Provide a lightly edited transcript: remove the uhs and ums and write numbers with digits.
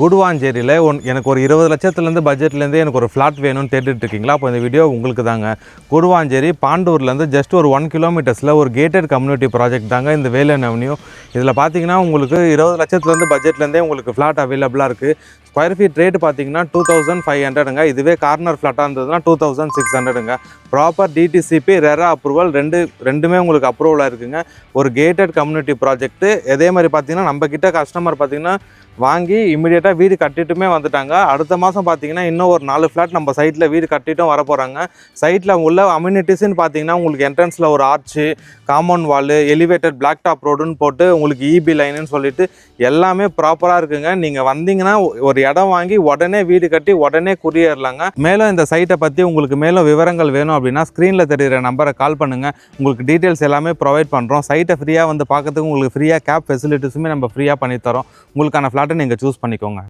குடுவாஞ்சேரியில் எனக்கு ஒரு 20 லட்சத்துலேருந்து பட்ஜெட்லேருந்து எனக்கு ஒரு ஃப்ளாட் வேணும்னு தேடிட்டு இருக்கீங்களா? அப்போ இந்த வீடியோ உங்களுக்கு தாங்க. குடுவாஞ்சேரி பாண்டூர்லேருந்து ஜஸ்ட் ஒரு 1 கிலோமீட்டர்ஸில் ஒரு கேட்டட் கம்யூனிட்டி ப்ராஜெக்ட் தாங்க இந்த வேலன் அவென்யூ. இதில் பார்த்தீங்கன்னா உங்களுக்கு 20 லட்சத்துலேருந்து பட்ஜெட்லேருந்தே உங்களுக்கு ஃப்ளாட் அவைலபிளாக இருக்குது. ஸ்கொயர் ஃபீட் ரேட்டு பார்த்தீங்கன்னா 2500ங்க. இதுவே கார்னர் ஃப்ளாட்டாக இருந்ததுன்னா 2600ங்க. ப்ராப்பர் டிடிசிபி ரெரா அப்ரூவல் ரெண்டுமே உங்களுக்கு அப்ரூவலாக இருக்குங்க. ஒரு கேட்டட் கம்யூனிட்டி ப்ராஜெக்ட்டு. அதே மாதிரி பார்த்தீங்கன்னா நம்ம கிட்ட கஸ்டமர் பார்த்தீங்கன்னா வாங்கி இமீடியட்டாக வீடு கட்டிட்டுமே வந்துட்டாங்க. அடுத்த மாதம் பார்த்தீங்கன்னா இன்னும் ஒரு 4 ஃப்ளாட் நம்ம சைட்டில் வீடு கட்டிட்டும் வர போகிறாங்க. சைட்டில் உள்ள அம்யூனிட்டிஸ்ன்னு பார்த்தீங்கன்னா உங்களுக்கு என்ட்ரன்ஸில் ஒரு arch, compound wall, elevated block top ரோடுன்னு போட்டு உங்களுக்கு இபி லைனுன்னு சொல்லிட்டு எல்லாமே ப்ராப்பராக இருக்குங்க. நீங்கள் வந்தீங்கன்னா ஒரு இடம் வாங்கி உடனே வீடு கட்டி உடனே குடியேறலாங்க. மேலும் இந்த சைட்டை பற்றி உங்களுக்கு மேலும் விவரங்கள் வேணும் அப்படின்னா ஸ்க்ரீனில் தெரிகிற நம்பரை கால் பண்ணுங்கள். உங்களுக்கு டீட்டெயில்ஸ் எல்லாமே ப்ரொவைட் பண்ணுறோம். சைட்டை ஃப்ரீயாக வந்து பார்க்கறதுக்கு உங்களுக்கு ஃப்ரீயாக கேப் ஃபெசிலிட்டிஸுமே நம்ம ஃப்ரீயாக பண்ணித்தரோம். உங்களுக்கான ஃப்ளாட்டை நீங்கள் சூஸ் பண்ணிக்கோங்க.